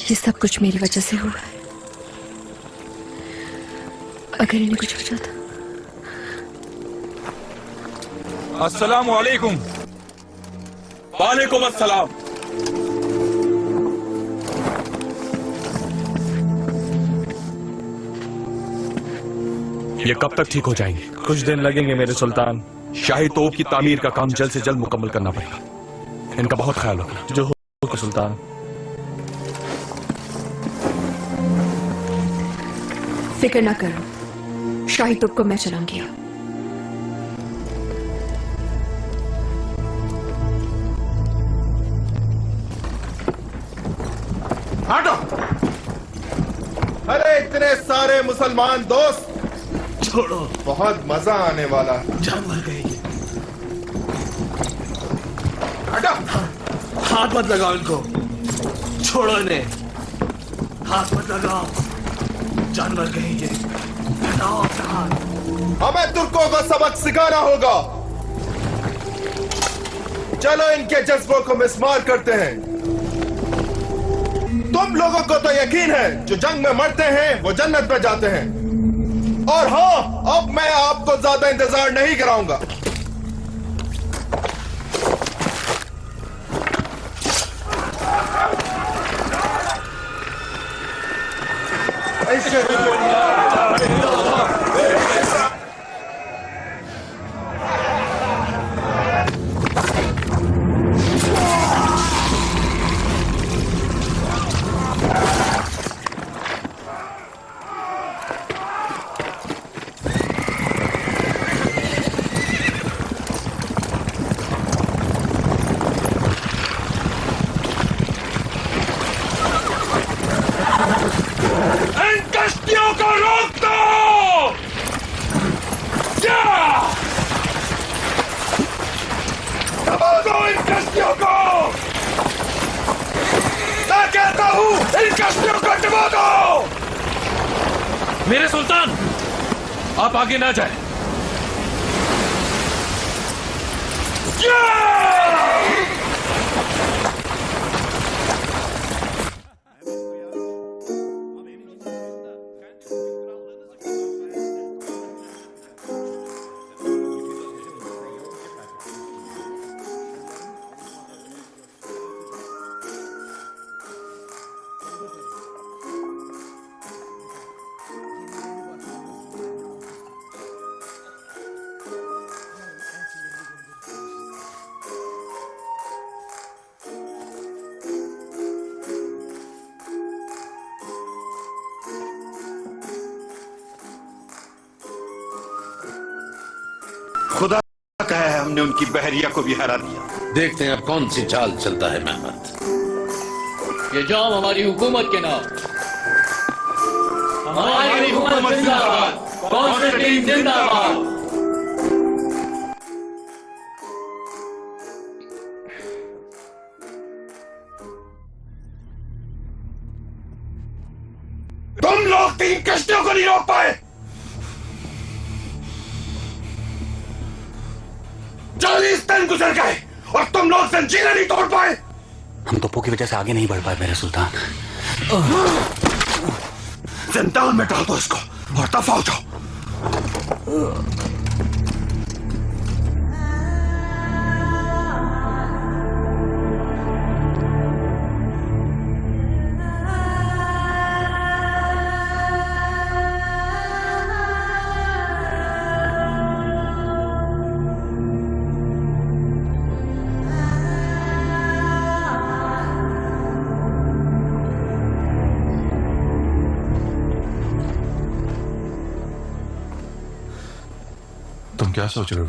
ये सब कुछ मेरी वजह से हुआ है। अगर इन्हें कुछ हो जाता। अस्सलामु अलैकुम। वालेकुम अस्सलाम। ये कब तक ठीक हो जाएंगे? कुछ दिन लगेंगे मेरे सुल्तान। शाही तोप की तामीर का काम जल्द से जल्द मुकम्मल करना पड़ेगा। इनका बहुत ख्याल रखना। जो हो सुल्तान। फिक्र ना करो, शाही तोप को मैं चलाऊंगी। हटो। अरे इतने सारे मुसलमान दोस्त, छोड़ो, बहुत मजा आने वाला। जान मर गई। हटो। हाथ मत लगाओ इनको, छोड़ो इन्हें, हाथ मत लगाओ, जान मर गई ये। हटाओ अपना हाथ। हमें तुर्कों को सबक सिखाना होगा। चलो इनके जज्बों को मिस्मार करते हैं। तुम लोगों को तो यकीन है जो जंग में मरते हैं वो जन्नत में जाते हैं। और हाँ, अब मैं आपको ज्यादा इंतजार नहीं कराऊंगा। मेरे सुल्तान, आप आगे ना जाए। खुदा का है, हमने उनकी बहरिया को भी हरा दिया। देखते हैं अब कौन सी चाल चलता है मेहमद। ये जाम हमारी हुकूमत के नाम। हमारी हुकूमत जिंदाबाद, कॉन्स्टेंटीन जिंदाबाद। तुम लोग 3 कश्तियों को नहीं रोक पाए। 40 दिन गुजर गए और तुम लोग जंजीरें नहीं तोड़ पाए। हम तोपों की वजह से आगे नहीं बढ़ पाए मेरे सुल्तान। जिंदान में डाल दो इसको और दफा हो जाओ। तुम क्या सोच रहे हो?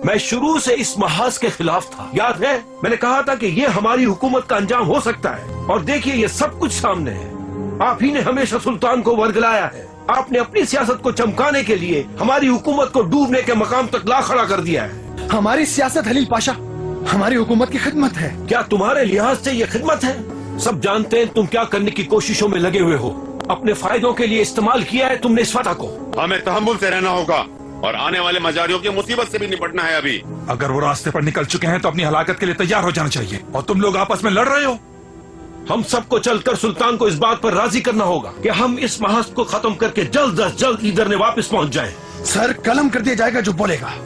मैं शुरू से इस महाज के खिलाफ था। याद है मैंने कहा था कि ये हमारी हुकूमत का अंजाम हो सकता है, और देखिए ये सब कुछ सामने है। आप ही ने हमेशा सुल्तान को वर्गलाया है। आपने अपनी सियासत को चमकाने के लिए हमारी हुकूमत को डूबने के मकाम तक ला खड़ा कर दिया है। हमारी सियासत हलील पाशा हमारी हुकूमत की खिदमत है। क्या तुम्हारे लिहाज से ये खिदमत है? सब जानते हैं तुम क्या करने की कोशिशों में लगे हुए हो। अपने फायदों के लिए इस्तेमाल किया है तुमने इस फतह को। हमें तहम्मुल से रहना होगा और आने वाले मजारियों की मुसीबत से भी निपटना है। अभी अगर वो रास्ते पर निकल चुके हैं तो अपनी हलाकत के लिए तैयार हो जाना चाहिए। और तुम लोग आपस में लड़ रहे हो। हम सबको चलकर सुल्तान को इस बात पर राजी करना होगा कि हम इस महाज को खत्म करके जल्द अज जल्द इधर ने वापस पहुंच जाएं। सर कलम कर दिया जाएगा जो बोलेगा।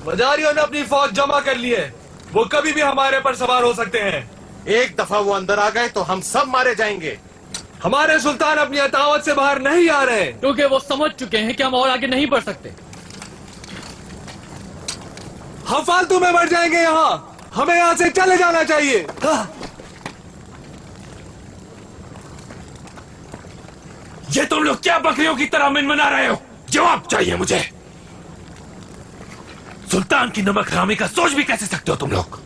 मजारियों ने अपनी फौज जमा कर ली है। वो कभी भी हमारे पर सवार हो सकते हैं। एक दफा वो अंदर आ गए तो हम सब मारे जाएंगे। हमारे सुल्तान अपनी अतावत से बाहर नहीं आ रहे, क्योंकि वो समझ चुके हैं कि हम और आगे नहीं बढ़ सकते। हम फालतू में मर जाएंगे यहाँ। हमें यहाँ से चले जाना चाहिए। ये तुम लोग क्या बकरियों की तरह मिनमना रहे हो? जवाब चाहिए मुझे। सुल्तान की नमक हरामी का सोच भी कैसे सकते हो तुम लोग?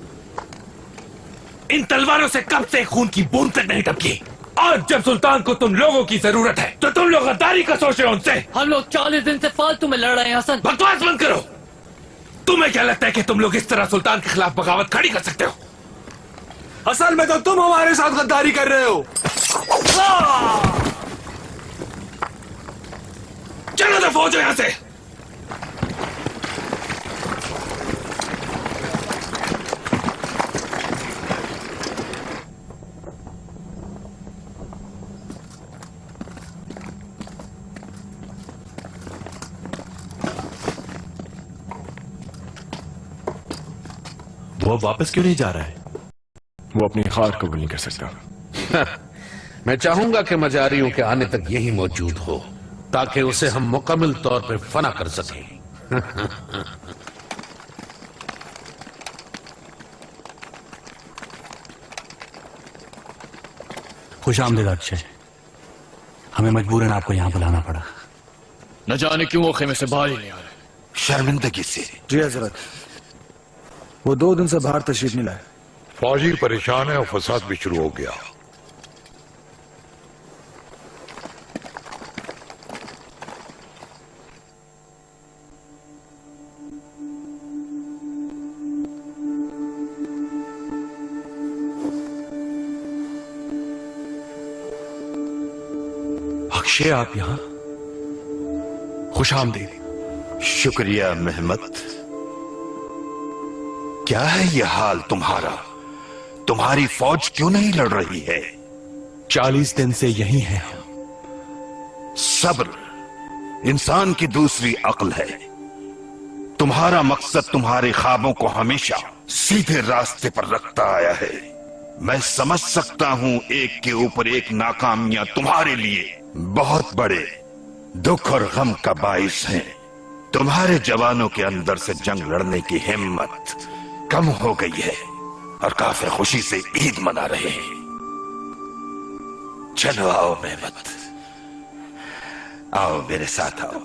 इन तलवारों से कब से खून की बूंद तक नहीं टपकी। आज जब सुल्तान को तुम लोगों की जरूरत है तो तुम लोग गद्दारी का सोच रहे हो उनसे। हम लोग 40 दिन से फालतू में लड़ रहे हैं हसन। बकवास बंद करो। तुम्हें क्या लगता है कि तुम लोग इस तरह सुल्तान के खिलाफ बगावत खड़ी कर सकते हो? असल में तो तुम हमारे साथ गद्दारी कर रहे हो। चलो तो फौज यहां से। वो वापस क्यों नहीं जा रहा है? वो अपनी हार कबूल नहीं कर सकता। मैं चाहूंगा कि मजारियों के आने तक यही मौजूद हो ताकि उसे हम मुकम्मल तौर पर फना कर सकें। खुश आमदीद अक्षय। हमें मजबूरन आपको यहाँ बुलाना पड़ा। न जाने क्यों वो खेमे से बाहर ही नहीं आ रहे। शर्मिंदगी से। जी हजरत, वो 2 दिन से बाहर तशरीफ नहीं लाए। फौजी परेशान है और फसाद भी शुरू हो गया। अक्षय आप यहाँ? खुश आमदीद। शुक्रिया मेहमत। क्या है ये हाल तुम्हारा? तुम्हारी फौज क्यों नहीं लड़ रही है? 40 दिन से यही है। सब्र इंसान की दूसरी अक्ल है। तुम्हारा मकसद तुम्हारे ख्वाबों को हमेशा सीधे रास्ते पर रखता आया है। मैं समझ सकता हूं एक के ऊपर एक नाकामियां तुम्हारे लिए बहुत बड़े दुख और गम का बाइस हैं। तुम्हारे जवानों के अंदर से जंग लड़ने की हिम्मत कम हो गई है और काफिर खुशी से ईद मना रहे हैं। चलो आओ मेहमत, आओ मेरे साथ आओ।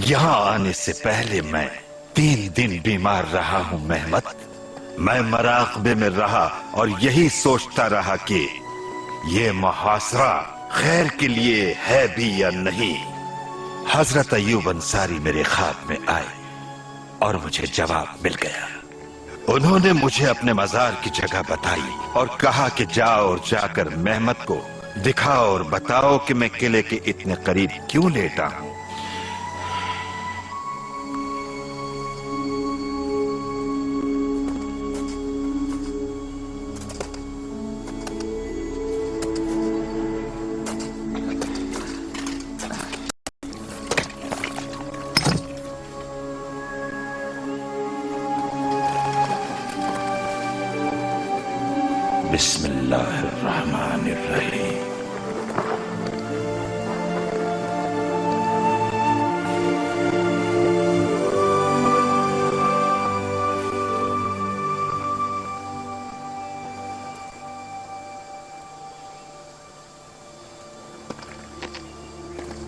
यहां आने से पहले मैं 3 दिन बीमार रहा हूं मेहमत। मैं मराकबे में रहा और यही सोचता रहा कि ये मुहासरा खैर के लिए है भी या नहीं। हजरत अय्यूब अंसारी मेरे ख्वाब में आए और मुझे जवाब मिल गया। उन्होंने मुझे अपने मजार की जगह बताई और कहा कि जाओ और जाकर मेहमत को दिखाओ और बताओ कि मैं किले के इतने करीब क्यों लेटा हूं। बिस्मिल्लाहिर्रहमानिर्रहीम।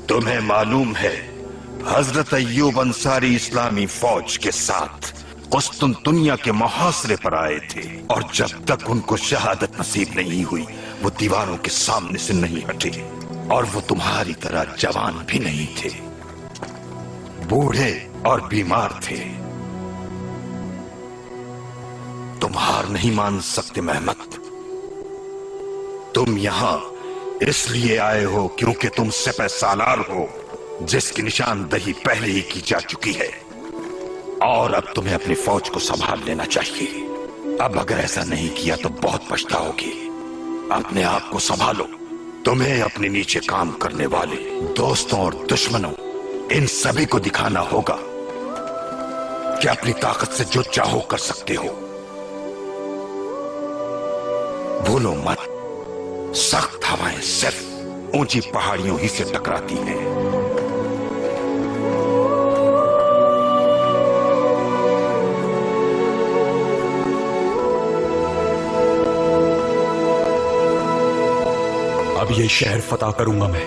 तुम्हें मालूम है हजरत अय्यूब अंसारी इस्लामी फौज के साथ कुस्तुनतुनिया के मुहासरे पर आए थे और जब तक उनको शहादत नसीब नहीं हुई वो दीवारों के सामने से नहीं हटे। और वो तुम्हारी तरह जवान भी नहीं थे, बूढ़े और बीमार थे। तुम हार नहीं मान सकते महमद। तुम यहां इसलिए आए हो क्योंकि तुम सिपह सालार हो जिसकी निशानदही पहले ही की जा चुकी है और अब तुम्हें अपनी फौज को संभाल लेना चाहिए। अब अगर ऐसा नहीं किया तो बहुत पछताओगे। अपने आप को संभालो। तुम्हें अपने नीचे काम करने वाले दोस्तों और दुश्मनों इन सभी को दिखाना होगा कि अपनी ताकत से जो चाहो कर सकते हो। भूलो मत, सख्त हवाएं सिर्फ ऊंची पहाड़ियों ही से टकराती हैं। अब ये शहर फतह करूंगा मैं,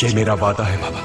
ये मेरा वादा है बाबा।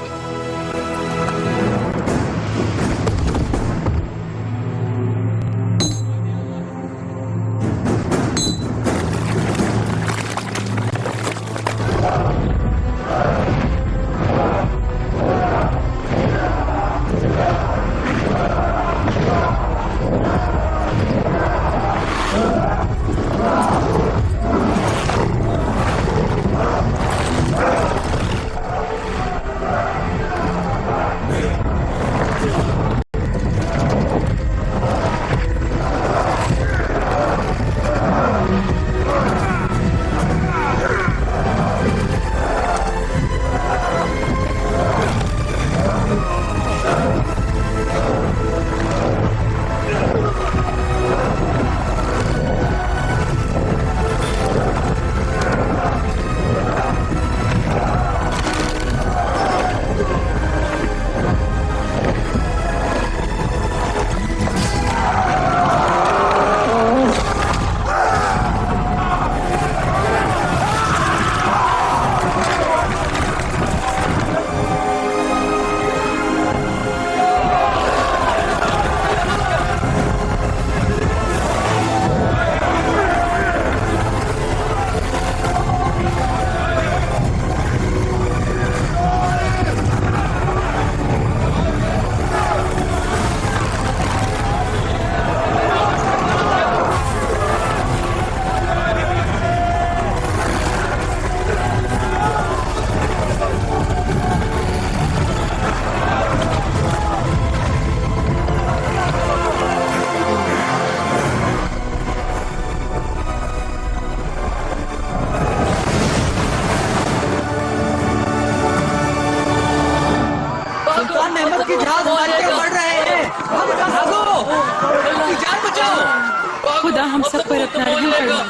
खुदा हम सब पर अपना रहम फरमाए।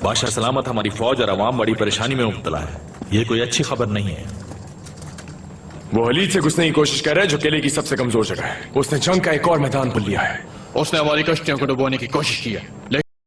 बादशाह सलामत, हमारी फौज और अवाम बड़ी परेशानी में मुब्तला है। ये कोई अच्छी खबर नहीं है। वो हलीद से घुसने की कोशिश कर रहा है जो किले की सबसे कमजोर जगह है। उसने जंग का एक और मैदान बुल लिया है। उसने हमारी कश्तियों को डुबोने की कोशिश की है।